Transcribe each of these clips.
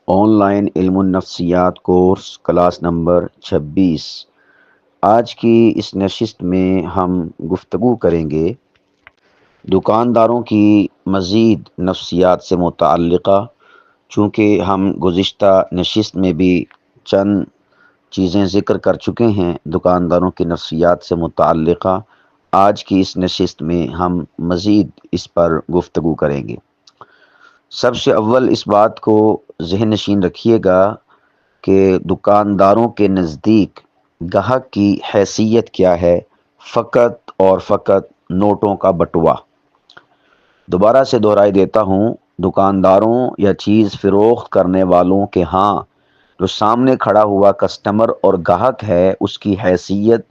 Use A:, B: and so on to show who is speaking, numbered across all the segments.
A: On line علم النفسیات course class number 26۔ آج کی اس نشست میں ہم گفتگو کریں گے دکانداروں کی مزید نفسیات سے متعلقہ۔ چونکہ ہم گزشتہ نشست میں بھی چند چیزیں ذکر کر چکے ہیں دکانداروں کی نفسیات سے متعلقہ، آج کی اس نشست میں ہم مزید اس پر گفتگو کریں گے۔ سب سے اول اس بات کو ذہن نشین رکھیے گا کہ دکانداروں کے نزدیک گاہک کی حیثیت کیا ہے؟ فقط اور فقط نوٹوں کا بٹوا۔ دوبارہ سے دہرائی دیتا ہوں، دکانداروں یا چیز فروخت کرنے والوں کے ہاں جو سامنے کھڑا ہوا کسٹمر اور گاہک ہے، اس کی حیثیت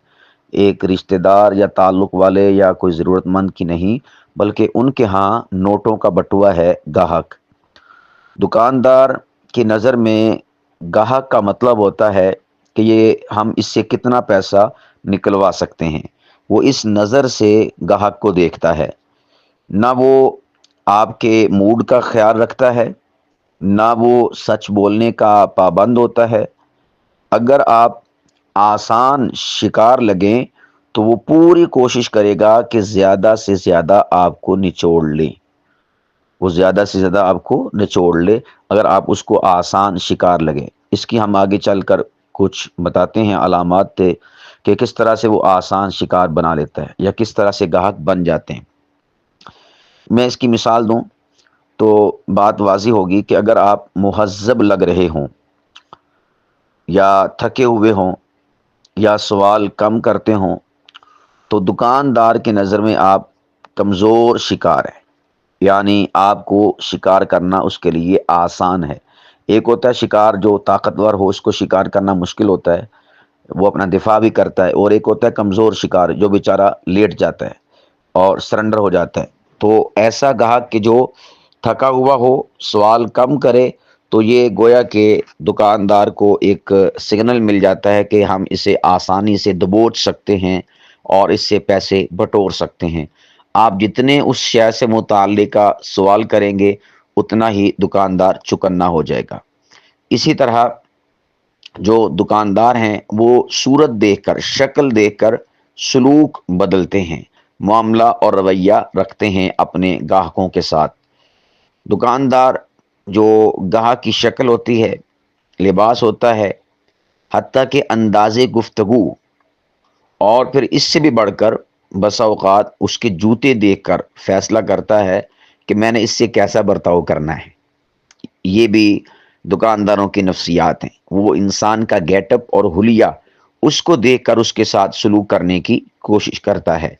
A: ایک رشتہ دار یا تعلق والے یا کوئی ضرورت مند کی نہیں، بلکہ ان کے ہاں نوٹوں کا بٹوا ہے گاہک۔ دکاندار کی نظر میں گاہک کا مطلب ہوتا ہے کہ یہ ہم اس سے کتنا پیسہ نکلوا سکتے ہیں۔ وہ اس نظر سے گاہک کو دیکھتا ہے، نہ وہ آپ کے موڈ کا خیال رکھتا ہے، نہ وہ سچ بولنے کا پابند ہوتا ہے۔ اگر آپ آسان شکار لگیں تو وہ پوری کوشش کرے گا کہ زیادہ سے زیادہ آپ کو نچوڑ لیں، وہ زیادہ سے زیادہ آپ کو نچوڑ لے اگر آپ اس کو آسان شکار لگے۔ اس کی ہم آگے چل کر کچھ بتاتے ہیں علامات تھے کہ کس طرح سے وہ آسان شکار بنا لیتا ہے یا کس طرح سے گاہک بن جاتے ہیں۔ میں اس کی مثال دوں تو بات واضح ہوگی کہ اگر آپ مہذب لگ رہے ہوں یا تھکے ہوئے ہوں یا سوال کم کرتے ہوں تو دکاندار کی نظر میں آپ کمزور شکار ہیں، یعنی آپ کو شکار کرنا اس کے لیے آسان ہے۔ ایک ہوتا ہے شکار جو طاقتور ہو، اس کو شکار کرنا مشکل ہوتا ہے، وہ اپنا دفاع بھی کرتا ہے، اور ایک ہوتا ہے کمزور شکار جو بیچارہ لیٹ جاتا ہے اور سرنڈر ہو جاتا ہے۔ تو ایسا گاہک کہ جو تھکا ہوا ہو، سوال کم کرے، تو یہ گویا کہ دکاندار کو ایک سگنل مل جاتا ہے کہ ہم اسے آسانی سے دبوچ سکتے ہیں اور اس سے پیسے بٹور سکتے ہیں۔ آپ جتنے اس شے سے متعلقہ سوال کریں گے اتنا ہی دکاندار چکنا ہو جائے گا۔ اسی طرح جو دکاندار ہیں وہ صورت دیکھ کر، شکل دیکھ کر سلوک بدلتے ہیں، معاملہ اور رویہ رکھتے ہیں اپنے گاہکوں کے ساتھ۔ دکاندار جو گاہک کی شکل ہوتی ہے، لباس ہوتا ہے، حتیٰ کہ انداز گفتگو، اور پھر اس سے بھی بڑھ کر بسا اوقات اس کے جوتے دیکھ کر فیصلہ کرتا ہے کہ میں نے اس سے کیسا برتاؤ کرنا ہے۔ یہ بھی دکانداروں کی نفسیات ہیں۔ وہ انسان کا گیٹ اپ اور حلیہ اس کو دیکھ کر اس کے ساتھ سلوک کرنے کی کوشش کرتا ہے۔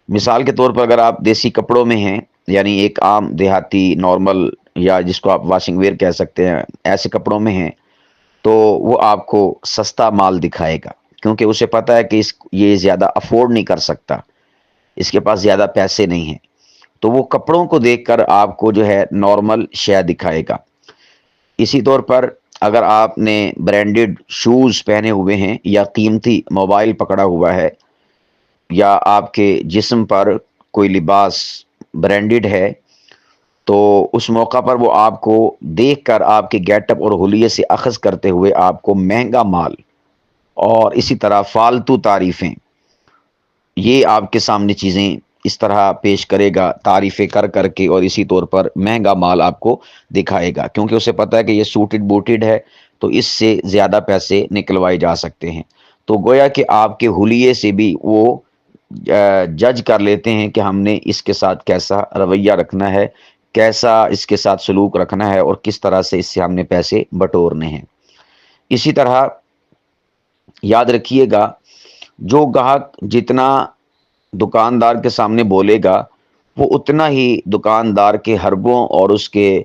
A: مثال کے طور پر اگر آپ دیسی کپڑوں میں ہیں، یعنی ایک عام دیہاتی نارمل یا جس کو آپ واشنگ ویئر کہہ سکتے ہیں، ایسے کپڑوں میں ہیں تو وہ آپ کو سستا مال دکھائے گا، کیونکہ اسے پتہ ہے کہ یہ زیادہ افورڈ نہیں کر سکتا، اس کے پاس زیادہ پیسے نہیں ہیں، تو وہ کپڑوں کو دیکھ کر آپ کو جو ہے نارمل شے دکھائے گا۔ اسی طور پر اگر آپ نے برانڈڈ شوز پہنے ہوئے ہیں یا قیمتی موبائل پکڑا ہوا ہے یا آپ کے جسم پر کوئی لباس برانڈڈ ہے، تو اس موقع پر وہ آپ کو دیکھ کر آپ کے گیٹ اپ اور حلیے سے اخذ کرتے ہوئے آپ کو مہنگا مال اور اسی طرح فالتو تعریفیں، یہ آپ کے سامنے چیزیں اس طرح پیش کرے گا، تعریفیں کر کر کے، اور اسی طور پر مہنگا مال آپ کو دکھائے گا، کیونکہ اسے پتہ ہے کہ یہ سوٹڈ بوٹڈ ہے تو اس سے زیادہ پیسے نکلوائے جا سکتے ہیں۔ تو گویا کہ آپ کے حلیے سے بھی وہ جج کر لیتے ہیں کہ ہم نے اس کے ساتھ کیسا رویہ رکھنا ہے، کیسا اس کے ساتھ سلوک رکھنا ہے، اور کس طرح سے اس سے ہم نے پیسے بٹورنے ہیں۔ اسی طرح یاد رکھیے گا، جو گاہک جتنا دکاندار کے سامنے بولے گا وہ اتنا ہی دکاندار کے حربوں اور اس کے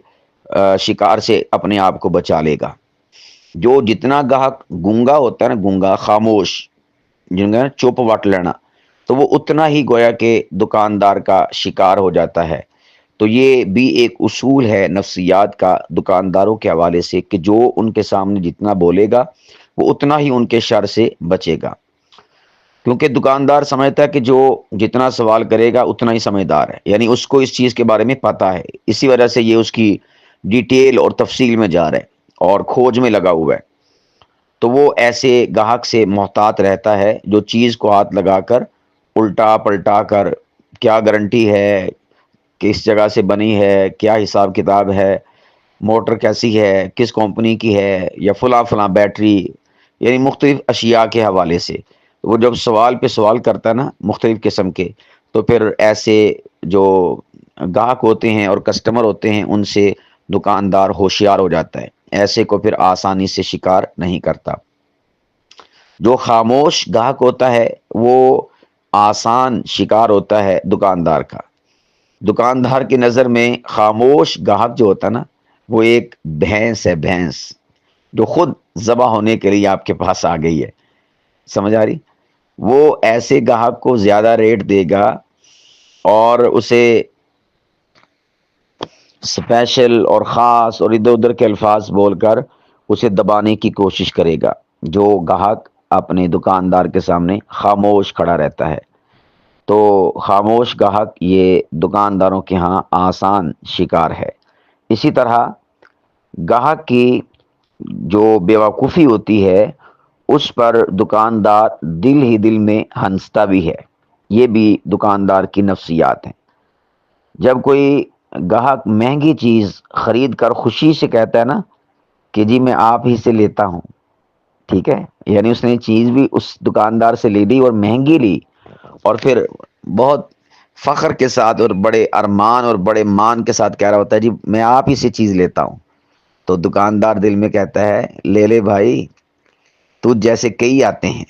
A: شکار سے اپنے آپ کو بچا لے گا۔ جو جتنا گاہک گونگا ہوتا ہے نا، گونگا، خاموش، جن کا چپ وٹ لینا، تو وہ اتنا ہی گویا کہ دکاندار کا شکار ہو جاتا ہے۔ تو یہ بھی ایک اصول ہے نفسیات کا دکانداروں کے حوالے سے کہ جو ان کے سامنے جتنا بولے گا وہ اتنا ہی ان کے شر سے بچے گا، کیونکہ دکاندار سمجھتا ہے کہ جو جتنا سوال کرے گا اتنا ہی سمجھدار ہے، یعنی اس کو اس چیز کے بارے میں پتہ ہے، اسی وجہ سے یہ اس کی ڈیٹیل اور تفصیل میں جا رہا ہے، اور کھوج میں لگا ہوا ہے، تو وہ ایسے گاہک سے محتاط رہتا ہے جو چیز کو ہاتھ لگا کر الٹا پلٹا کر کیا گارنٹی ہے، کس جگہ سے بنی ہے، کیا حساب کتاب ہے، موٹر کیسی ہے، کس کمپنی کی ہے، یا فلاں فلاں بیٹری، یعنی مختلف اشیاء کے حوالے سے وہ جب سوال پہ سوال کرتا ہے نا مختلف قسم کے، تو پھر ایسے جو گاہک ہوتے ہیں اور کسٹمر ہوتے ہیں ان سے دکاندار ہوشیار ہو جاتا ہے، ایسے کو پھر آسانی سے شکار نہیں کرتا۔ جو خاموش گاہک ہوتا ہے وہ آسان شکار ہوتا ہے دکاندار کا۔ دکاندار کی نظر میں خاموش گاہک جو ہوتا ہے نا وہ ایک بھینس ہے، بھینس جو خود ذبح ہونے کے لیے آپ کے پاس آ گئی ہے، سمجھ آ رہی؟ وہ ایسے گاہک کو زیادہ ریٹ دے گا اور اسے اسپیشل اور خاص اور ادھر ادھر کے الفاظ بول کر اسے دبانے کی کوشش کرے گا، جو گاہک اپنے دکاندار کے سامنے خاموش کھڑا رہتا ہے۔ تو خاموش گاہک یہ دکانداروں کے ہاں آسان شکار ہے۔ اسی طرح گاہک کی جو بیوقوفی ہوتی ہے اس پر دکاندار دل ہی دل میں ہنستا بھی ہے، یہ بھی دکاندار کی نفسیات ہیں۔ جب کوئی گاہک مہنگی چیز خرید کر خوشی سے کہتا ہے نا کہ جی میں آپ ہی سے لیتا ہوں، ٹھیک ہے، یعنی اس نے چیز بھی اس دکاندار سے لے لی اور مہنگی لی، اور پھر بہت فخر کے ساتھ اور بڑے ارمان اور بڑے مان کے ساتھ کہہ رہا ہوتا ہے جی میں آپ ہی سے چیز لیتا ہوں، تو دکاندار دل میں کہتا ہے لے لے بھائی، تو جیسے کئی آتے ہیں۔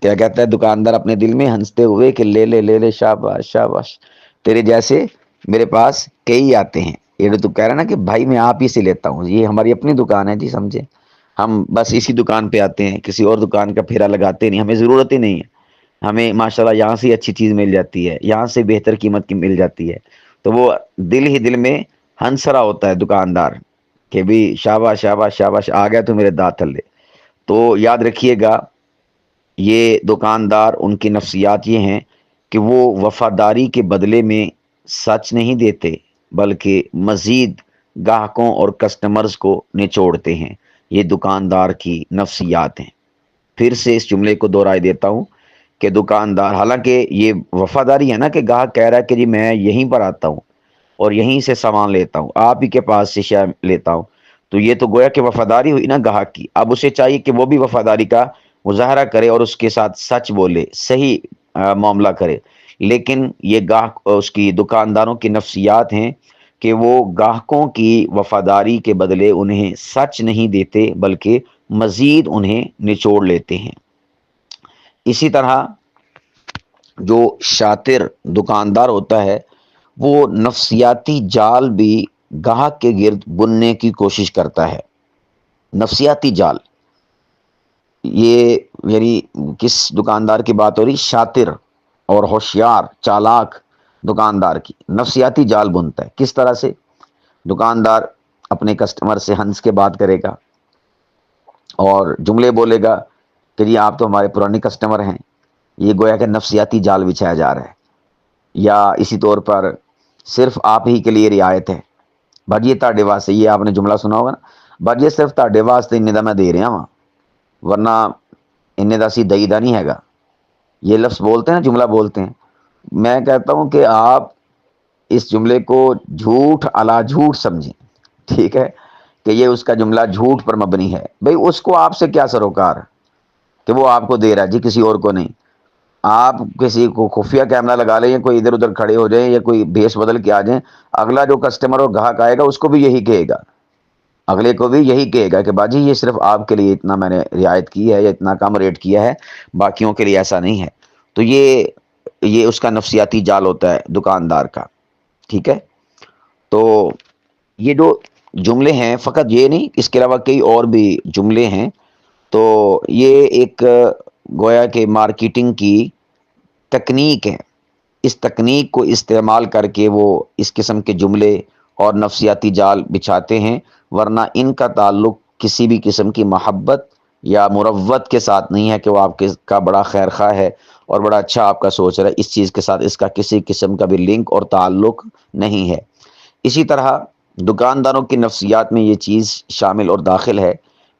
A: کیا کہتا ہے دکاندار اپنے دل میں ہنستے ہوئے کہ لے لے لے لے، شاباش شاباش، تیرے جیسے میرے پاس کئی آتے ہیں۔ یہ تو کہہ رہا نا کہ بھائی میں آپ ہی سے لیتا ہوں، یہ ہماری اپنی دکان ہے جی، سمجھے، ہم بس اسی دکان پہ آتے ہیں، کسی اور دکان کا پھیرا لگاتے نہیں، ہمیں ضرورت ہی نہیں ہے، ہمیں ماشاءاللہ یہاں سے اچھی چیز مل جاتی ہے، یہاں سے بہتر قیمت کی مل جاتی ہے۔ تو وہ دل ہی دل میں ہنس رہا ہوتا ہے دکاندار کہ بھی شاباش شاباش شاباش، آ گیا تو میرے دانت تھلے۔ تو یاد رکھیے گا یہ دکاندار ان کی نفسیات یہ ہیں کہ وہ وفاداری کے بدلے میں سچ نہیں دیتے بلکہ مزید گاہکوں اور کسٹمرز کو نچوڑتے ہیں۔ یہ دکاندار کی نفسیات ہیں۔ پھر سے اس جملے کو دہرائی دیتا ہوں کہ دکاندار، حالانکہ یہ وفاداری ہے نا کہ گاہک کہہ رہا ہے کہ جی میں یہیں پر آتا ہوں اور یہیں سے سامان لیتا ہوں، آپ ہی کے پاس سے شے لیتا ہوں، تو یہ تو گویا کہ وفاداری ہوئی نا گاہک کی۔ اب اسے چاہیے کہ وہ بھی وفاداری کا مظاہرہ کرے اور اس کے ساتھ سچ بولے، صحیح معاملہ کرے، لیکن یہ گاہک اس کی دکانداروں کی نفسیات ہیں کہ وہ گاہکوں کی وفاداری کے بدلے انہیں سچ نہیں دیتے بلکہ مزید انہیں نچوڑ لیتے ہیں۔ اسی طرح جو شاطر دکاندار ہوتا ہے وہ نفسیاتی جال بھی گاہک کے گرد بننے کی کوشش کرتا ہے۔ نفسیاتی جال، یہ یعنی کس دکاندار کی بات ہو رہی؟ شاطر اور ہوشیار چالاک دکاندار کی نفسیاتی جال بنتا ہے۔ کس طرح سے؟ دکاندار اپنے کسٹمر سے ہنس کے بات کرے گا اور جملے بولے گا کہ جی آپ تو ہمارے پرانے کسٹمر ہیں، یہ گویا کہ نفسیاتی جال بچھایا جا رہا ہے۔ یا اسی طور پر صرف آپ ہی کے لیے رعایت ہے، بھاجی تاڑے واسطے، یہ آپ نے جملہ سنا ہوگا نا، بھاجی صرف تاڑے واسطے انہیں دا میں دے رہا ہاں، ورنہ انہیں دا سی دئی دا نہیں ہے گا۔ یہ لفظ بولتے ہیں، جملہ بولتے ہیں۔ میں کہتا ہوں کہ آپ اس جملے کو جھوٹ علا جھوٹ سمجھیں، ٹھیک ہے، کہ یہ اس کا جملہ جھوٹ پر مبنی ہے۔ بھئی اس کو آپ سے کیا سروکار کہ وہ آپ کو دے رہا ہے، جی کسی اور کو نہیں۔ آپ کسی کو خفیہ کیمرہ لگا لیں یا کوئی ادھر ادھر کھڑے ہو جائیں یا کوئی بھیس بدل کے آ جائیں، اگلا جو کسٹمر اور گاہک آئے گا اس کو بھی یہی کہے گا، اگلے کو بھی یہی کہے گا کہ باجی یہ صرف آپ کے لیے اتنا میں نے رعایت کی ہے یا اتنا کم ریٹ کیا ہے، باقیوں کے لیے ایسا نہیں ہے۔ تو یہ اس کا نفسیاتی جال ہوتا ہے دکاندار کا، ٹھیک ہے۔ تو یہ جو جملے ہیں فقط یہ نہیں، اس کے علاوہ کئی اور بھی جملے ہیں۔ تو یہ ایک گویا کہ مارکیٹنگ کی تکنیک ہے، اس تکنیک کو استعمال کر کے وہ اس قسم کے جملے اور نفسیاتی جال بچھاتے ہیں، ورنہ ان کا تعلق کسی بھی قسم کی محبت یا مروت کے ساتھ نہیں ہے کہ وہ آپ کا بڑا خیر خواہ ہے اور بڑا اچھا آپ کا سوچ رہا ہے، اس چیز کے ساتھ اس کا کسی قسم کا بھی لنک اور تعلق نہیں ہے۔ اسی طرح دکانداروں کی نفسیات میں یہ چیز شامل اور داخل ہے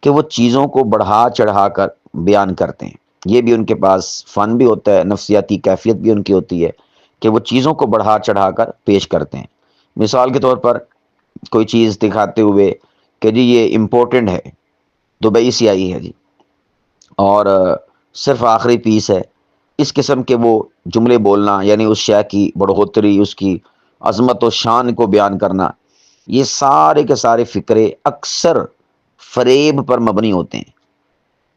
A: کہ وہ چیزوں کو بڑھا چڑھا کر بیان کرتے ہیں۔ یہ بھی ان کے پاس فن بھی ہوتا ہے، نفسیاتی کیفیت بھی ان کی ہوتی ہے کہ وہ چیزوں کو بڑھا چڑھا کر پیش کرتے ہیں۔ مثال کے طور پر کوئی چیز دکھاتے ہوئے کہ جی یہ امپورٹنٹ ہے، دبئی سے آئی ہے جی، اور صرف آخری پیس ہے، اس قسم کے وہ جملے بولنا، یعنی اس شے کی بڑھوتری، اس کی عظمت و شان کو بیان کرنا، یہ سارے کے سارے فکرے اکثر فریب پر مبنی ہوتے ہیں۔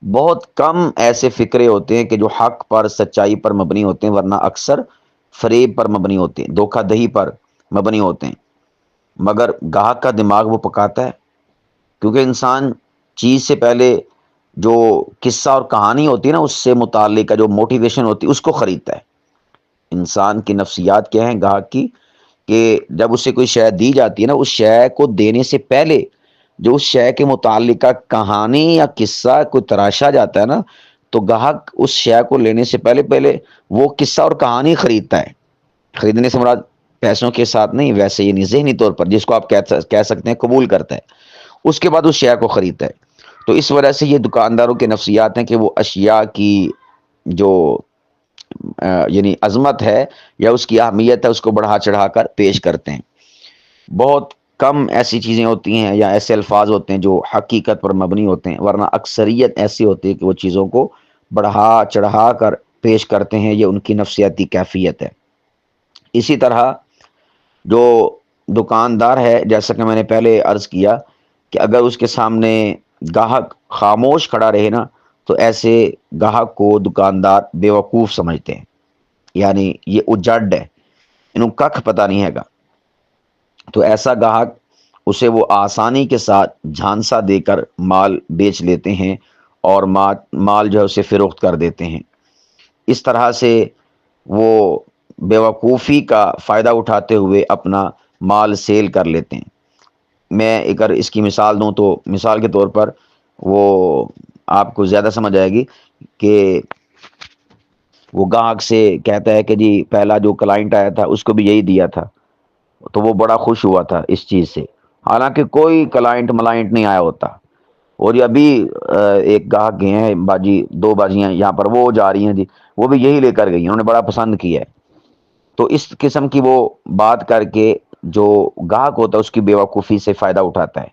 A: بہت کم ایسے فکرے ہوتے ہیں کہ جو حق پر، سچائی پر مبنی ہوتے ہیں، ورنہ اکثر فریب پر مبنی ہوتے ہیں، دھوکہ دہی پر مبنی ہوتے ہیں۔ مگر گاہک کا دماغ وہ پکاتا ہے، کیونکہ انسان چیز سے پہلے جو قصہ اور کہانی ہوتی ہے نا، اس سے متعلق جو موٹیویشن ہوتی ہے اس کو خریدتا ہے۔ انسان کی نفسیات کیا ہیں گاہک کی، کہ جب اسے کوئی شے دی جاتی ہے نا، اس شے کو دینے سے پہلے جو اس شے کے متعلقہ کہانی یا قصہ کوئی تراشا جاتا ہے نا، تو گاہک اس شے کو لینے سے پہلے وہ قصہ اور کہانی خریدتا ہے۔ خریدنے سے مراد پیسوں کے ساتھ نہیں، ویسے یہ ذہنی طور پر جس کو آپ کہہ سکتے ہیں قبول کرتا ہے، اس کے بعد اس شے کو خریدتا ہے۔ تو اس وجہ سے یہ دکانداروں کے نفسیات ہیں کہ وہ اشیاء کی جو یعنی عظمت ہے یا اس کی اہمیت ہے، اس کو بڑھا چڑھا کر پیش کرتے ہیں۔ بہت کم ایسی چیزیں ہوتی ہیں یا ایسے الفاظ ہوتے ہیں جو حقیقت پر مبنی ہوتے ہیں، ورنہ اکثریت ایسی ہوتی ہے کہ وہ چیزوں کو بڑھا چڑھا کر پیش کرتے ہیں۔ یہ ان کی نفسیاتی کیفیت ہے۔ اسی طرح جو دکاندار ہے، جیسا کہ میں نے پہلے عرض کیا کہ اگر اس کے سامنے گاہک خاموش کھڑا رہے نا، تو ایسے گاہک کو دکاندار بیوقوف سمجھتے ہیں، یعنی یہ اجڈ ہے، انہوں ککھ پتہ نہیں ہے گا۔ تو ایسا گاہک اسے وہ آسانی کے ساتھ جھانسا دے کر مال بیچ لیتے ہیں اور مال جو ہے اسے فروخت کر دیتے ہیں۔ اس طرح سے وہ بیوقوفی کا فائدہ اٹھاتے ہوئے اپنا مال سیل کر لیتے ہیں۔ میں اگر اس کی مثال دوں تو مثال کے طور پر وہ آپ کو زیادہ سمجھ آئے گی کہ وہ گاہک سے کہتا ہے کہ جی پہلا جو کلائنٹ آیا تھا اس کو بھی یہی دیا تھا، تو وہ بڑا خوش ہوا تھا اس چیز سے، حالانکہ کوئی کلائنٹ ملائنٹ نہیں آیا ہوتا۔ اور یہ ابھی ایک گاہک گئے ہیں باجی، دو باجیاں یہاں پر وہ جا رہی ہیں جی، وہ بھی یہی لے کر گئی، انہوں نے بڑا پسند کیا ہے۔ تو اس قسم کی وہ بات کر کے جو گاہک ہوتا ہے اس کی بیوقوفی سے فائدہ اٹھاتا ہے،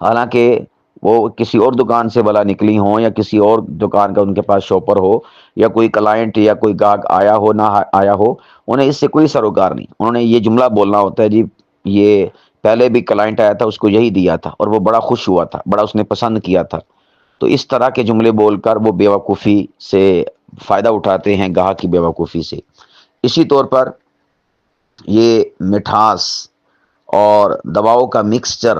A: حالانکہ وہ کسی اور دکان سے بلا نکلی ہوں یا کسی اور دکان کا ان کے پاس شاپر ہو، یا کوئی کلائنٹ یا کوئی گاہک آیا ہو نہ آیا ہو، انہیں اس سے کوئی سروکار نہیں۔ انہوں نے یہ جملہ بولنا ہوتا ہے، جی یہ پہلے بھی کلائنٹ آیا تھا اس کو یہی دیا تھا اور وہ بڑا خوش ہوا تھا، بڑا اس نے پسند کیا تھا۔ تو اس طرح کے جملے بول کر وہ بیوقوفی سے فائدہ اٹھاتے ہیں، گاہک کی بیوقوفی سے۔ اسی طور پر یہ مٹھاس اور دباؤ کا مکسچر،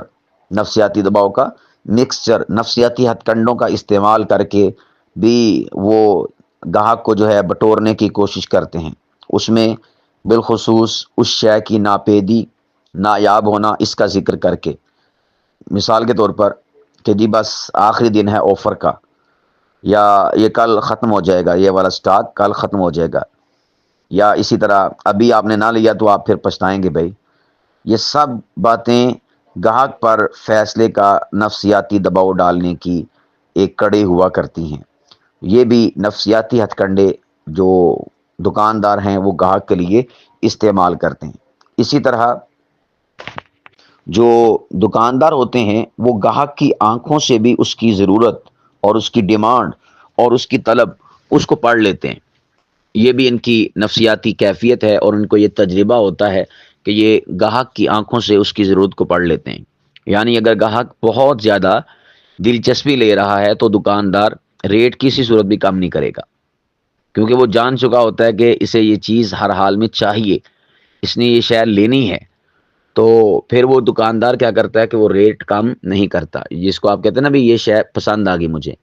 A: نفسیاتی دباؤ کا مکسچر، نفسیاتی ہتھ کنڈوں کا استعمال کر کے بھی وہ گاہک کو جو ہے بٹورنے کی کوشش کرتے ہیں، اس میں بالخصوص اس شے کی ناپیدی، نایاب ہونا، اس کا ذکر کر کے۔ مثال کے طور پر کہ جی بس آخری دن ہے آفر کا، یا یہ کل ختم ہو جائے گا، یہ والا سٹاک کل ختم ہو جائے گا، یا اسی طرح ابھی آپ نے نہ لیا تو آپ پھر پچھتائیں گے بھائی۔ یہ سب باتیں گاہک پر فیصلے کا نفسیاتی دباؤ ڈالنے کی ایک کڑی ہوا کرتی ہیں۔ یہ بھی نفسیاتی ہتھ کنڈے جو دکاندار ہیں وہ گاہک کے لیے استعمال کرتے ہیں۔ اسی طرح جو دکاندار ہوتے ہیں وہ گاہک کی آنکھوں سے بھی اس کی ضرورت اور اس کی ڈیمانڈ اور اس کی طلب اس کو پڑھ لیتے ہیں۔ یہ بھی ان کی نفسیاتی کیفیت ہے، اور ان کو یہ تجربہ ہوتا ہے کہ یہ گاہک کی آنکھوں سے اس کی ضرورت کو پڑھ لیتے ہیں۔ یعنی اگر گاہک بہت زیادہ دلچسپی لے رہا ہے تو دکاندار ریٹ کسی صورت بھی کم نہیں کرے گا، کیونکہ وہ جان چکا ہوتا ہے کہ اسے یہ چیز ہر حال میں چاہیے، اس نے یہ شے لینی ہے۔ تو پھر وہ دکاندار کیا کرتا ہے کہ وہ ریٹ کم نہیں کرتا، جس کو آپ کہتے ہیں نا بھی یہ شے پسند آ گئی مجھے،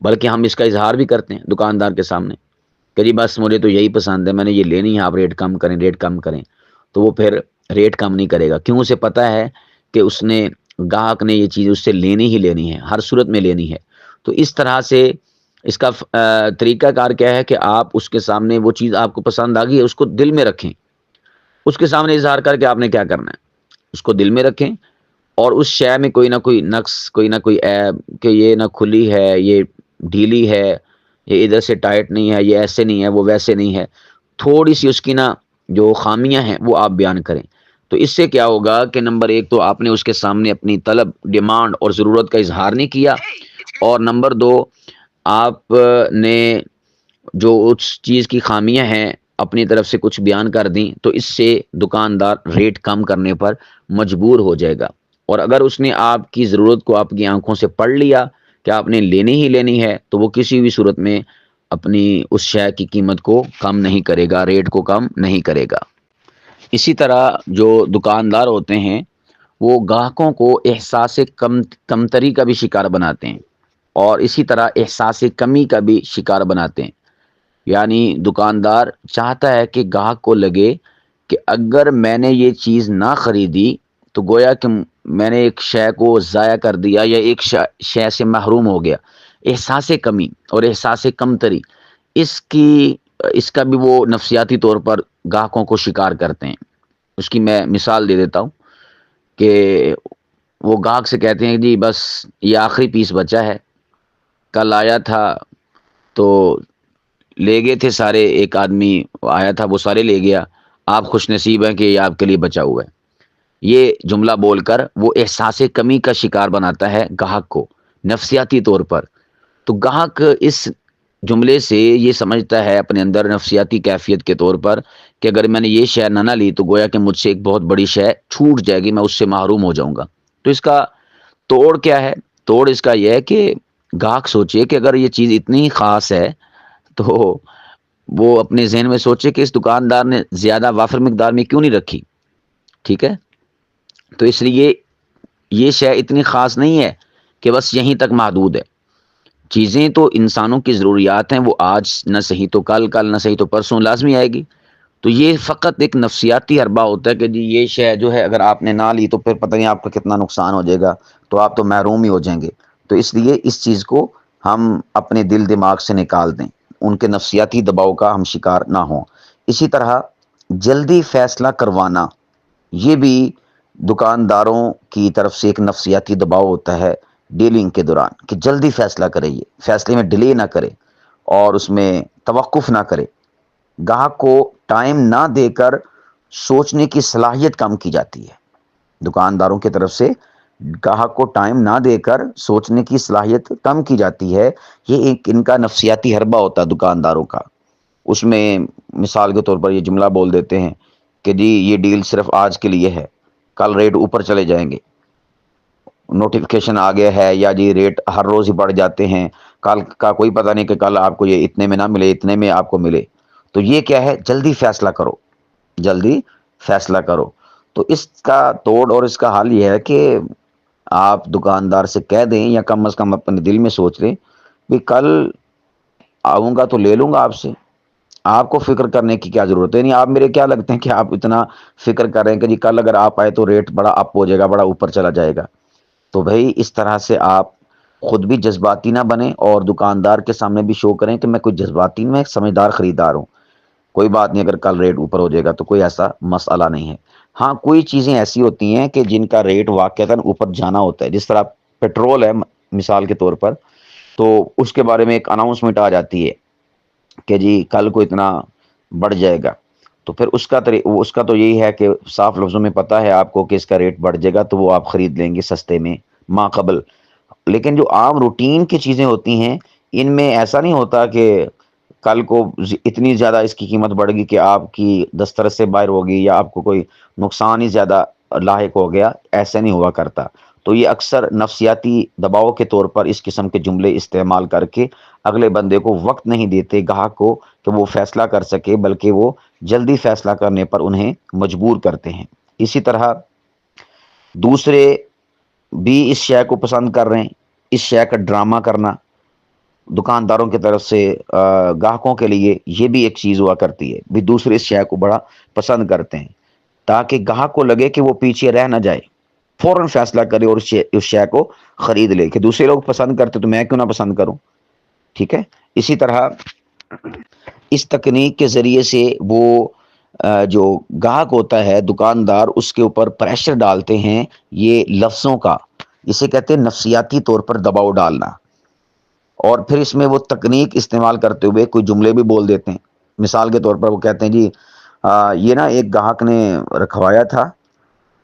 A: بلکہ ہم اس کا اظہار بھی کرتے ہیں دکاندار کے سامنے کہ جی بس مجھے تو یہی پسند ہے، میں نے یہ لینی ہے، آپ ریٹ کم کریں، ریٹ کم کریں۔ تو وہ پھر ریٹ کم نہیں کرے گا، کیوں؟ اسے پتہ ہے کہ اس نے، گاہک نے یہ چیز اس سے لینی ہی لینی ہے، ہر صورت میں لینی ہے۔ تو اس طرح سے اس کا طریقہ کار کیا ہے کہ آپ اس کے سامنے وہ چیز آپ کو پسند آ گئی ہے اس کو دل میں رکھیں، اس کے سامنے اظہار کر کے آپ نے کیا کرنا ہے، اس کو دل میں رکھیں، اور اس شے میں کوئی نہ کوئی نقص، کوئی نہ کوئی عیب کہ یہ نہ کھلی ہے، یہ ڈھیلی ہے، یہ ادھر سے ٹائٹ نہیں ہے، یہ ایسے نہیں ہے، وہ ویسے نہیں ہے، تھوڑی سی اس کی نا جو خامیاں ہیں وہ آپ بیان کریں. تو اس سے کیا ہوگا کہ نمبر ایک تو آپ نے اس کے سامنے اپنی طلب، ڈیمانڈ اور ضرورت کا اظہار نہیں کیا، اور نمبر دو آپ نے جو اس چیز کی خامیاں ہیں اپنی طرف سے کچھ بیان کر دیں، تو اس سے دکاندار ریٹ کم کرنے پر مجبور ہو جائے گا. اور اگر اس نے آپ کی ضرورت کو آپ کی آنکھوں سے پڑھ لیا کہ آپ نے لینی ہی لینی ہے، تو وہ کسی بھی صورت میں اپنی اس شے کی قیمت کو کم نہیں کرے گا، ریٹ کو کم نہیں کرے گا. اسی طرح جو دکاندار ہوتے ہیں وہ گاہکوں کو احساس کمتری کا بھی شکار بناتے ہیں، اور اسی طرح احساس کمی کا بھی شکار بناتے ہیں. یعنی دکاندار چاہتا ہے کہ گاہک کو لگے کہ اگر میں نے یہ چیز نہ خریدی تو گویا کہ میں نے ایک شے کو ضائع کر دیا یا ایک شے سے محروم ہو گیا. احساس کمی اور احساس کمتری اس کا بھی وہ نفسیاتی طور پر گاہکوں کو شکار کرتے ہیں. اس کی میں مثال دے دیتا ہوں کہ وہ گاہک سے کہتے ہیں جی بس یہ آخری پیس بچا ہے، کل آیا تھا تو لے گئے تھے سارے، ایک آدمی آیا تھا وہ سارے لے گیا، آپ خوش نصیب ہیں کہ یہ آپ کے لیے بچا ہوا ہے. یہ جملہ بول کر وہ احساس کمی کا شکار بناتا ہے گاہک کو نفسیاتی طور پر. تو گاہک اس جملے سے یہ سمجھتا ہے اپنے اندر نفسیاتی کیفیت کے طور پر کہ اگر میں نے یہ شے نہ لی تو گویا کہ مجھ سے ایک بہت بڑی شے چھوٹ جائے گی، میں اس سے محروم ہو جاؤں گا. تو اس کا توڑ کیا ہے؟ توڑ اس کا یہ ہے کہ گاہک سوچے کہ اگر یہ چیز اتنی خاص ہے تو وہ اپنے ذہن میں سوچے کہ اس دکاندار نے زیادہ وافر مقدار میں کیوں نہیں رکھی. ٹھیک ہے، تو اس لیے یہ شے اتنی خاص نہیں ہے کہ بس یہیں تک محدود ہے. چیزیں تو انسانوں کی ضروریات ہیں، وہ آج نہ صحیح تو کل، کل نہ صحیح تو پرسوں لازمی آئے گی. تو یہ فقط ایک نفسیاتی حربہ ہوتا ہے کہ جی یہ شے جو ہے اگر آپ نے نہ لی تو پھر پتہ نہیں آپ کا کتنا نقصان ہو جائے گا، تو آپ تو محروم ہی ہو جائیں گے. تو اس لیے اس چیز کو ہم اپنے دل دماغ سے نکال دیں، ان کے نفسیاتی دباؤ کا ہم شکار نہ ہوں. اسی طرح جلدی فیصلہ کروانا، یہ بھی دکانداروں کی طرف سے ایک نفسیاتی دباؤ ہوتا ہے ڈیلنگ کے دوران کہ جلدی فیصلہ کرے، یہ فیصلے میں ڈیلے نہ کرے اور اس میں توقف نہ کرے. گاہک کو ٹائم نہ دے کر سوچنے کی صلاحیت کم کی جاتی ہے. دکانداروں کی طرف سے گاہک کو ٹائم نہ دے کر سوچنے کی صلاحیت کم کی جاتی ہے. یہ ایک ان کا نفسیاتی حربہ ہوتا ہے دکانداروں کا. اس میں مثال کے طور پر یہ جملہ بول دیتے ہیں کہ جی یہ ڈیل صرف آج کے لیے ہے، کل ریٹ اوپر چلے جائیں گے، نوٹیفیکیشن آ گیا ہے، یا جی ریٹ ہر روز ہی بڑھ جاتے ہیں، کل کا کوئی پتہ نہیں کہ کل آپ کو یہ اتنے میں نہ ملے، اتنے میں آپ کو ملے. تو یہ کیا ہے؟ جلدی فیصلہ کرو، جلدی فیصلہ کرو. تو اس کا توڑ اور اس کا حل یہ ہے کہ آپ دکاندار سے کہہ دیں یا کم از کم اپنے دل میں سوچ لیں کہ کل آؤں گا تو لے لوں گا آپ سے، آپ کو فکر کرنے کی کیا ضرورت ہے. نہیں آپ میرے کیا لگتے ہیں کہ آپ اتنا فکر کر رہے ہیں کہ جی کل اگر آپ آئے تو ریٹ بڑا اپ ہو جائے گا، بڑا اوپر چلا جائے گا. تو بھائی اس طرح سے آپ خود بھی جذباتی نہ بنیں اور دکاندار کے سامنے بھی شو کریں کہ میں کوئی جذباتی، میں ایک سمجھدار خریدار ہوں. کوئی بات نہیں، اگر کل ریٹ اوپر ہو جائے گا تو کوئی ایسا مسئلہ نہیں ہے. ہاں کوئی چیزیں ایسی ہوتی ہیں کہ جن کا ریٹ واقعتاً اوپر جانا ہوتا ہے، جس طرح پیٹرول ہے مثال کے طور پر، تو اس کے بارے میں ایک اناؤنسمنٹ آ جاتی ہے کہ جی کل کو اتنا بڑھ جائے گا. تو پھر اس کا تو یہی ہے کہ صاف لفظوں میں پتہ ہے آپ کو کہ اس کا ریٹ بڑھ جائے گا، تو وہ آپ خرید لیں گے سستے میں ما قبل. لیکن جو عام روٹین کی چیزیں ہوتی ہیں ان میں ایسا نہیں ہوتا کہ کل کو اتنی زیادہ اس کی قیمت بڑھ گئی کہ آپ کی دسترس سے باہر ہوگی یا آپ کو کوئی نقصان ہی زیادہ لاحق ہو گیا. ایسے نہیں ہوا کرتا. تو یہ اکثر نفسیاتی دباؤ کے طور پر اس قسم کے جملے استعمال کر کے اگلے بندے کو وقت نہیں دیتے گاہک کو کہ وہ فیصلہ کر سکے، بلکہ وہ جلدی فیصلہ کرنے پر انہیں مجبور کرتے ہیں. اسی طرح دوسرے بھی اس شے کو پسند کر رہے ہیں. اس شے کا ڈرامہ کرنا دکانداروں کی طرف سے گاہکوں کے لیے یہ بھی ایک چیز ہوا کرتی ہے، بھی دوسرے اس شے کو بڑا پسند کرتے ہیں تاکہ گاہک کو لگے کہ وہ پیچھے رہ نہ جائے، فوراً فیصلہ کرے اور اس شے کو خرید لے کہ دوسرے لوگ پسند کرتے تو میں کیوں نہ پسند کروں. ٹھیک ہے. اسی طرح اس تکنیک کے ذریعے سے وہ جو گاہک ہوتا ہے دکاندار اس کے اوپر پریشر ڈالتے ہیں یہ لفظوں کا، اسے کہتے ہیں نفسیاتی طور پر دباؤ ڈالنا، اور پھر اس میں وہ تکنیک استعمال کرتے ہوئے کوئی جملے بھی بول دیتے ہیں۔ مثال کے طور پر وہ کہتے ہیں جی یہ نا ایک گاہک نے رکھوایا تھا،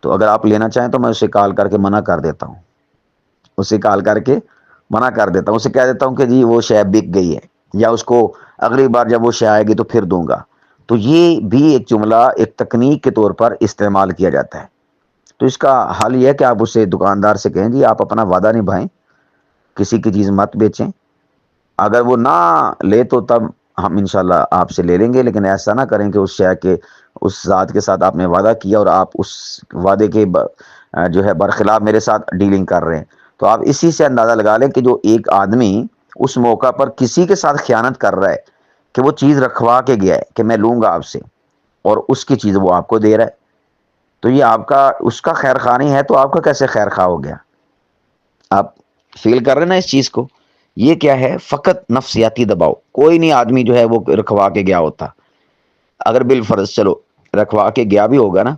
A: تو اگر آپ لینا چاہیں تو میں اسے کال کر کے منع کر دیتا ہوں، اسے کال کر کے منع کر دیتا ہوں، اسے کہہ دیتا ہوں کہ جی وہ شے بک گئی ہے، یا اس کو اگلی بار جب وہ شے آئے گی تو پھر دوں گا۔ تو یہ بھی ایک جملہ ایک تکنیک کے طور پر استعمال کیا جاتا ہے۔ تو اس کا حل یہ ہے کہ آپ اسے دکاندار سے کہیں جی آپ اپنا وعدہ نبھائیں، کسی کی چیز مت بیچیں، اگر وہ نہ لے تو تب ہم انشاءاللہ آپ سے لے لیں گے، لیکن ایسا نہ کریں کہ اس شے کے اس ذات کے ساتھ آپ نے وعدہ کیا اور آپ اس وعدے کے جو ہے برخلاف میرے ساتھ ڈیلنگ کر رہے ہیں۔ تو آپ اسی سے اندازہ لگا لیں کہ جو ایک آدمی اس موقع پر کسی کے ساتھ خیانت کر رہا ہے کہ وہ چیز رکھوا کے گیا ہے کہ میں لوں گا آپ سے، اور اس کی چیز وہ آپ کو دے رہا ہے، تو یہ آپ کا اس کا خیر خواہ نہیں ہے، تو آپ کا کیسے خیر خواہ ہو گیا؟ آپ فیل کر رہے ہیں نا اس چیز کو؟ یہ کیا ہے؟ فقط نفسیاتی دباؤ۔ کوئی نہیں آدمی جو ہے وہ رکھوا کے گیا ہوتا، اگر بالفرض چلو رکھوا کے گیا بھی ہوگا نا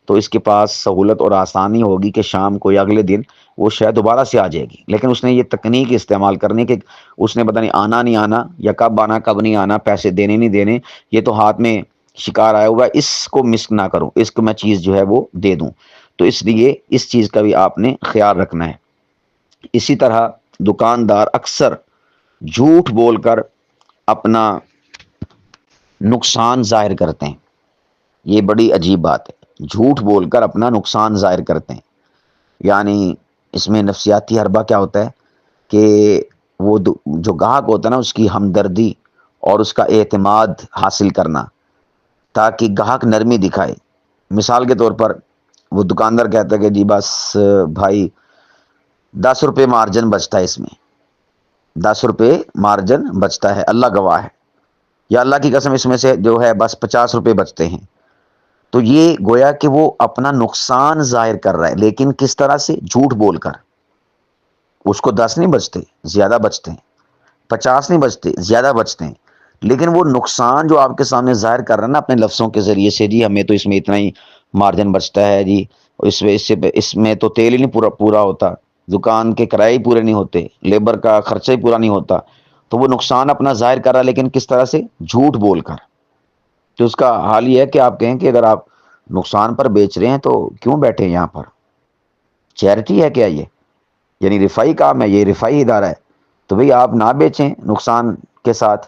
A: تو اس کے پاس سہولت اور آسانی ہوگی کہ شام کو یا اگلے دن وہ شاید دوبارہ سے آ جائے گی، لیکن اس نے یہ تکنیک استعمال کرنے کے اس نے پتہ نہیں آنا نہیں آنا، یا کب آنا کب نہیں آنا، پیسے دینے نہیں دینے، یہ تو ہاتھ میں شکار آیا ہوا ہے، اس کو مس نہ کروں، اس کو میں چیز جو ہے وہ دے دوں۔ تو اس لیے اس چیز کا بھی آپ نے خیال رکھنا ہے۔ اسی طرح دکاندار اکثر جھوٹ بول کر اپنا نقصان ظاہر کرتے ہیں، یہ بڑی عجیب بات ہے، جھوٹ بول کر اپنا نقصان ظاہر کرتے ہیں۔ یعنی اس میں نفسیاتی حربہ کیا ہوتا ہے کہ وہ جو گاہک ہوتا ہے نا اس کی ہمدردی اور اس کا اعتماد حاصل کرنا تاکہ گاہک نرمی دکھائے۔ مثال کے طور پر وہ دکاندار کہتا ہے کہ جی بس بھائی 10 روپے مارجن بچتا ہے، اس میں 10 روپے مارجن بچتا ہے، اللہ گواہ ہے، یا اللہ کی قسم اس میں سے جو ہے بس 50 روپے بچتے ہیں۔ تو یہ گویا کہ وہ اپنا نقصان ظاہر کر رہا ہے، لیکن کس طرح سے؟ جھوٹ بول کر۔ اس کو 10 نہیں بچتے، زیادہ بچتے ہیں، 50 نہیں بچتے، زیادہ بچتے ہیں، لیکن وہ نقصان جو آپ کے سامنے ظاہر کر رہا ہے نا اپنے لفظوں کے ذریعے سے، جی ہمیں تو اس میں اتنا ہی مارجن بچتا ہے، جی اس میں تو تیل ہی نہیں پورا ہوتا، دکان کے کرائے ہی پورے نہیں ہوتے، لیبر کا خرچہ ہی پورا نہیں ہوتا، تو وہ نقصان اپنا ظاہر کر رہا ہے، لیکن کس طرح سے؟ جھوٹ بول کر۔ تو اس کا حال یہ ہے کہ آپ کہیں کہ اگر آپ نقصان پر بیچ رہے ہیں تو کیوں بیٹھے ہیں یہاں پر؟ چیریٹی ہے کیا یہ؟ یعنی رفائی کام ہے، یہ رفائی ادارہ ہے، تو بھئی آپ نہ بیچیں نقصان کے ساتھ۔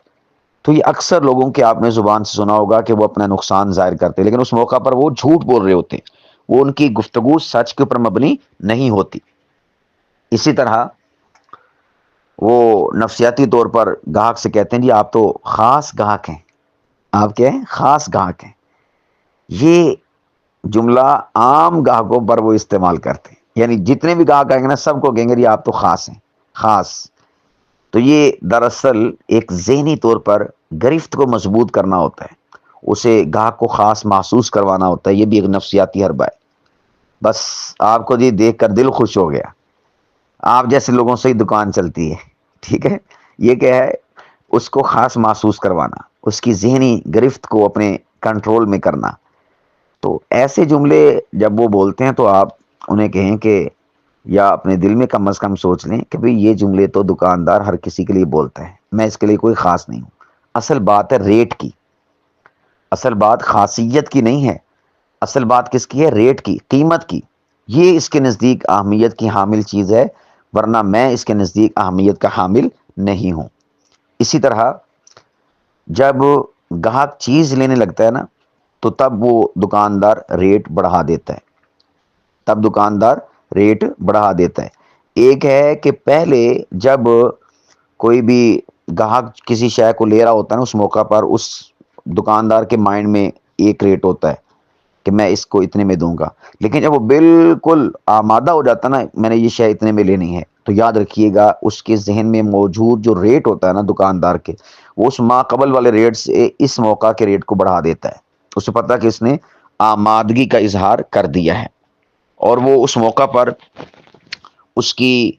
A: تو یہ اکثر لوگوں کے آپ نے زبان سے سنا ہوگا کہ وہ اپنا نقصان ظاہر کرتے ہیں، لیکن اس موقع پر وہ جھوٹ بول رہے ہوتے ہیں، وہ ان کی گفتگو سچ کے اوپر مبنی نہیں ہوتی۔ اسی طرح وہ نفسیاتی طور پر گاہک سے کہتے ہیں جی آپ تو خاص گاہک ہیں، آپ کیا ہیں؟ خاص گاہک ہیں۔ یہ جملہ عام گاہکوں پر وہ استعمال کرتے ہیں، یعنی جتنے بھی گاہک آئیں گے نا سب کو کہیں گے جی آپ تو خاص ہیں، خاص۔ تو یہ دراصل ایک ذہنی طور پر گرفت کو مضبوط کرنا ہوتا ہے، اسے گاہک کو خاص محسوس کروانا ہوتا ہے، یہ بھی ایک نفسیاتی حربہ ہے۔ بس آپ کو جی دیکھ کر دل خوش ہو گیا، آپ جیسے لوگوں سے ہی دکان چلتی ہے، ٹھیک ہے؟ یہ کیا ہے؟ اس کو خاص محسوس کروانا، اس کی ذہنی گرفت کو اپنے کنٹرول میں کرنا۔ تو ایسے جملے جب وہ بولتے ہیں تو آپ انہیں کہیں کہ یا اپنے دل میں کم از کم سوچ لیں کہ بھئی یہ جملے تو دکاندار ہر کسی کے لیے بولتا ہے، میں اس کے لیے کوئی خاص نہیں ہوں۔ اصل بات ہے ریٹ کی، اصل بات خاصیت کی نہیں ہے، اصل بات کس کی ہے؟ ریٹ کی، قیمت کی۔ یہ اس کے نزدیک اہمیت کی حامل چیز ہے، ورنہ میں اس کے نزدیک اہمیت کا حامل نہیں ہوں۔ اسی طرح جب گاہک چیز لینے لگتا ہے نا تو تب وہ دکاندار ریٹ بڑھا دیتا ہے، تب دکاندار ریٹ بڑھا دیتا ہے۔ ایک ہے کہ پہلے جب کوئی بھی گاہک کسی شے کو لے رہا ہوتا ہے نا اس موقع پر اس دکاندار کے مائنڈ میں ایک ریٹ ہوتا ہے کہ میں اس کو اتنے میں دوں گا، لیکن جب وہ بالکل آمادہ ہو جاتا ہے نا میں نے یہ شے اتنے میں لینی ہے، تو یاد رکھیے گا اس کے ذہن میں موجود جو ریٹ ہوتا ہے نا دکاندار کے، وہ اس ما قبل والے ریٹ سے اس موقع کے ریٹ کو بڑھا دیتا ہے۔ اسے پتہ کہ اس نے آمادگی کا اظہار کر دیا ہے، اور وہ اس موقع پر اس کی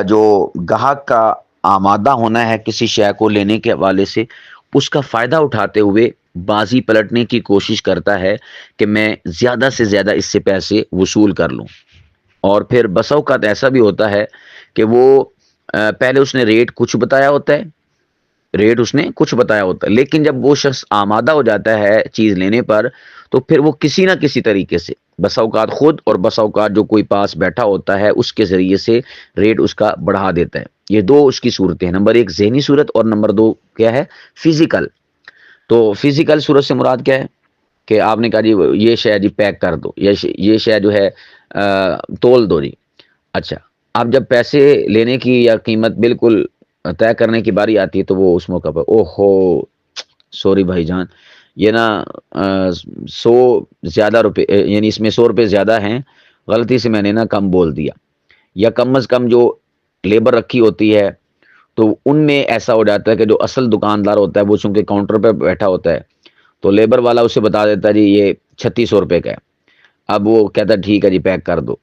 A: جو گاہک کا آمادہ ہونا ہے کسی شے کو لینے کے حوالے سے، اس کا فائدہ اٹھاتے ہوئے بازی پلٹنے کی کوشش کرتا ہے کہ میں زیادہ سے زیادہ اس سے پیسے وصول کر لوں. اور پھر بسا اوقات ایسا بھی ہوتا ہے کہ وہ پہلے اس نے ریٹ کچھ بتایا ہوتا ہے، لیکن جب وہ شخص آمادہ ہو جاتا ہے چیز لینے پر، تو پھر وہ کسی نہ کسی طریقے سے، بسا اوقات خود اور بسا اوقات جو کوئی پاس بیٹھا ہوتا ہے اس کے ذریعے سے ریٹ اس کا بڑھا دیتا ہے. یہ دو اس کی صورتیں ہیں، نمبر ایک ذہنی صورت اور نمبر دو کیا ہے؟ فزیکل. تو فزیکل صورت سے مراد کیا ہے کہ آپ نے کہا جی یہ شے جی پیک کر دو، یہ شے جو ہے تول دو جی. اچھا، اب جب پیسے لینے کی یا قیمت بالکل طے کرنے کی باری آتی ہے تو وہ اس موقع پر او ہو سوری بھائی جان، یہ نا 100 زیادہ روپے، یعنی اس میں 100 روپے زیادہ ہیں، غلطی سے میں نے نا کم بول دیا. یا کم از کم جو لیبر رکھی ہوتی ہے تو ان میں ایسا ہو جاتا ہے کہ جو اصل دکاندار ہوتا ہے وہ چونکہ کاؤنٹر پہ بیٹھا ہوتا ہے تو لیبر والا اسے بتا دیتا ہے جی یہ 3600 روپے کا ہے. اب وہ کہتا ہے ٹھیک ہے جی پیک کر دو.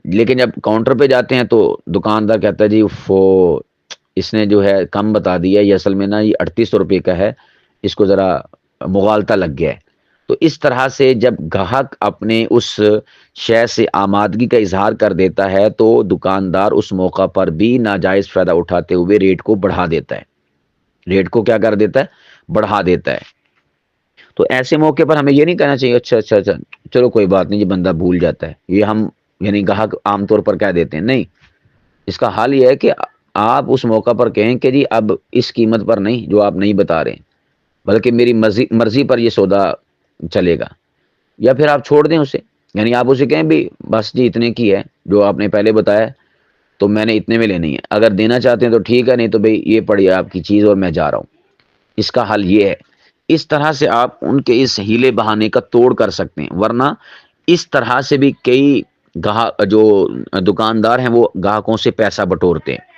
A: لیکن جب کاؤنٹر پہ جاتے ہیں تو دکاندار کہتا ہے جی اس نے جو ہے کم بتا دیا، یہ اصل میں نا یہ 3800 روپے کا ہے، اس کو ذرا مغالطہ لگ گیا ہے. تو اس طرح سے جب گاہک اپنے اس شے سے آمادگی کا اظہار کر دیتا ہے تو دکاندار اس موقع پر بھی ناجائز فائدہ اٹھاتے ہوئے ریٹ کو بڑھا دیتا ہے. ریٹ کو کیا کر دیتا ہے؟ بڑھا دیتا ہے. تو ایسے موقع پر ہمیں یہ نہیں کہنا چاہیے اچھا اچھا اچھا چلو کوئی بات نہیں، یہ بندہ بھول جاتا ہے، یہ ہم یعنی گاہک عام طور پر کہہ دیتے ہیں. نہیں، اس کا حل یہ ہے کہ آپ اس موقع پر کہیں کہ جی اب اس قیمت پر نہیں جو آپ نہیں بتا رہے، بلکہ میری مرضی پر یہ سودا چلے گا. یا پھر آپ چھوڑ دیں اسے، یعنی آپ اسے کہیں بھی بس جی اتنے کی ہے جو آپ نے پہلے بتایا تو میں نے اتنے میں لینی ہے، اگر دینا چاہتے ہیں تو ٹھیک ہے، نہیں تو بھئی یہ پڑی ہے آپ کی چیز اور میں جا رہا ہوں. اس کا حل یہ ہے. اس طرح سے آپ ان کے اس ہیلے بہانے کا توڑ کر سکتے ہیں. ورنہ اس طرح سے بھی کئی جو دکاندار ہیں وہ گاہکوں سے پیسہ بٹورتے ہیں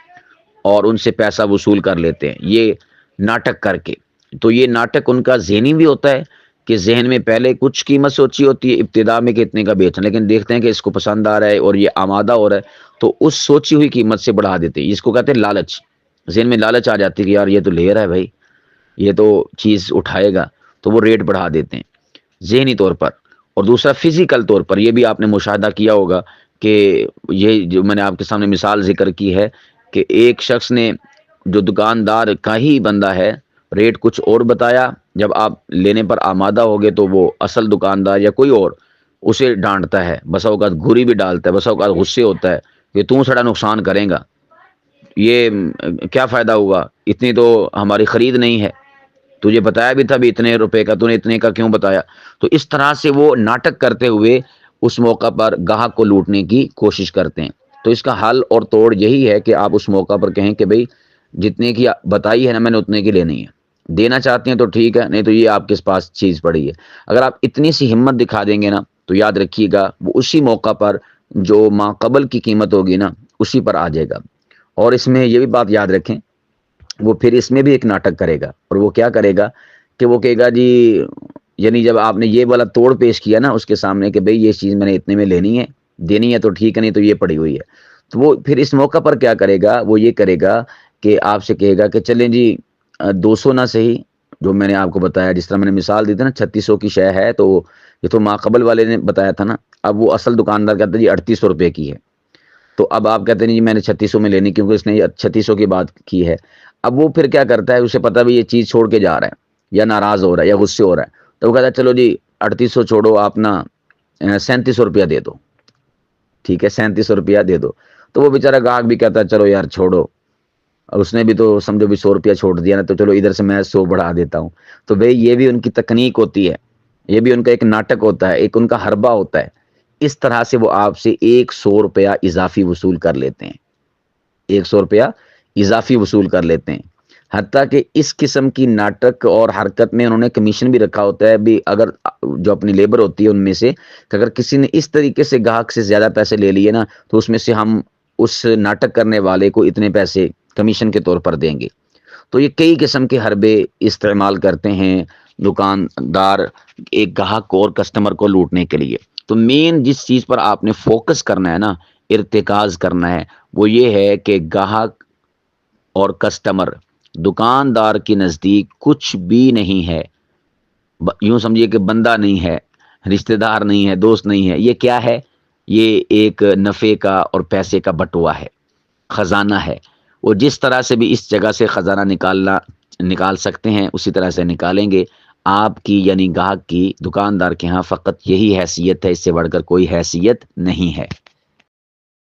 A: اور ان سے پیسہ وصول کر لیتے ہیں یہ ناٹک کر کے. تو یہ ناٹک ان کا ذہنی بھی ہوتا ہے کہ ذہن میں پہلے کچھ قیمت سوچی ہوتی ہے ابتدا میں کہ اتنے کا بیچنا، لیکن دیکھتے ہیں کہ اس کو پسند آ رہا ہے اور یہ آمادہ ہو رہا ہے تو اس سوچی ہوئی قیمت سے بڑھا دیتے ہیں. اس کو کہتے ہیں لالچ. ذہن میں لالچ آ جاتی ہے کہ یار یہ تو لے رہا ہے بھائی، یہ تو چیز اٹھائے گا، تو وہ ریٹ بڑھا دیتے ہیں ذہنی طور پر. اور دوسرا فزیکل طور پر، یہ بھی آپ نے مشاہدہ کیا ہوگا کہ یہ جو میں نے آپ کے سامنے مثال ذکر کی ہے کہ ایک شخص نے جو دکاندار کا ہی بندہ ہے ریٹ کچھ اور بتایا، جب آپ لینے پر آمادہ ہوگے تو وہ اصل دکاندار یا کوئی اور اسے ڈانٹتا ہے، بسا اوقات گھوری بھی ڈالتا ہے، بسا اوقات غصے ہوتا ہے کہ تم سڑا نقصان کریں گا، یہ کیا فائدہ ہوا، اتنی تو ہماری خرید نہیں ہے، تجھے بتایا بھی تھا بھی اتنے روپے کا، تو نے اتنے کا کیوں بتایا. تو اس طرح سے وہ ناٹک کرتے ہوئے اس موقع پر گاہک کو لوٹنے کی کوشش کرتے ہیں. تو اس کا حل اور توڑ یہی ہے کہ آپ اس موقع پر کہیں کہ بھئی جتنے کی بتائی ہے نا میں نے اتنے کی لینی ہے، دینا چاہتے ہیں تو ٹھیک ہے، نہیں تو یہ آپ کے پاس چیز پڑی ہے. اگر آپ اتنی سی ہمت دکھا دیں گے نا تو یاد رکھیے گا وہ اسی موقع پر جو ماقبل کی قیمت ہوگی نا اسی پر آ جائے گا. اور اس میں یہ بھی بات یاد رکھیں، وہ پھر اس میں بھی ایک ناٹک کرے گا. اور وہ کیا کرے گا کہ وہ کہے گا جی، یعنی جب آپ نے یہ والا توڑ پیش کیا نا اس کے سامنے کہ بھئی یہ چیز میں نے اتنے میں لینی ہے، دینی ہے تو ٹھیک ہے، نہیں تو یہ پڑی ہوئی ہے، تو وہ پھر اس موقع پر کیا کرے گا، وہ یہ کرے گا کہ آپ سے کہے گا کہ چلیں جی 200 نہ صحیح، جو میں نے آپ کو بتایا جس طرح میں نے مثال دی تھی نا 3600 کی شے ہے، تو یہ تو ماقبل والے نے بتایا تھا نا. اب وہ اصل دکاندار کہتا ہے جی 3800 روپے کی ہے، تو اب آپ کہتے ہیں جی میں نے 3600 میں لینی کیونکہ اس نے 3600 کی بات کی ہے. اب وہ پھر کیا کرتا ہے، اسے پتا بھی یہ چیز چھوڑ کے جا رہا ہے یا ناراض ہو رہا ہے یا غصے ہو رہا ہے، تو وہ کہتا ہے چلو جی 3800 چھوڑو، آپ نا 3700 روپیہ دے دو، ٹھیک ہے 3700 روپیہ دے دو. تو وہ بیچارہ گاہک بھی کہتا ہے چلو یار چھوڑو، اور اس نے بھی تو سمجھو بھی 100 روپیہ چھوڑ دیا نا، تو چلو ادھر سے میں 100 بڑھا دیتا ہوں. تو بھئی یہ بھی ان کی تکنیک ہوتی ہے، یہ بھی ان کا ایک ناٹک ہوتا ہے، ایک ان کا حربہ ہوتا ہے. اس طرح سے وہ آپ سے 100 روپیہ اضافی وصول کر لیتے ہیں، 100 روپیہ اضافی وصول کر لیتے ہیں. حتیٰ کہ اس قسم کی ناٹک اور حرکت میں انہوں نے کمیشن بھی رکھا ہوتا ہے بھی، اگر جو اپنی لیبر ہوتی ہے ان میں سے کہ اگر کسی نے اس طریقے سے گاہک سے زیادہ پیسے لے لیے نا تو اس میں سے ہم اس ناٹک کرنے والے کو اتنے پیسے کمیشن کے طور پر دیں گے. تو یہ کئی قسم کے حربے استعمال کرتے ہیں دکاندار ایک گاہک کو اور کسٹمر کو لوٹنے کے لیے. تو مین جس چیز پر آپ نے فوکس کرنا ہے نا، ارتکاز کرنا ہے، وہ یہ ہے کہ گاہک اور کسٹمر دکاندار کے نزدیک کچھ بھی نہیں ہے. یوں سمجھیے کہ بندہ نہیں ہے، رشتہ دار نہیں ہے، دوست نہیں ہے، یہ کیا ہے؟ یہ ایک نفع کا اور پیسے کا بٹوا ہے، خزانہ ہے۔ وہ جس طرح سے بھی اس جگہ سے خزانہ نکال سکتے ہیں اسی طرح سے نکالیں گے۔ آپ کی یعنی گاہک کی دکاندار کے ہاں فقط یہی حیثیت ہے، اس سے بڑھ کر کوئی حیثیت نہیں ہے۔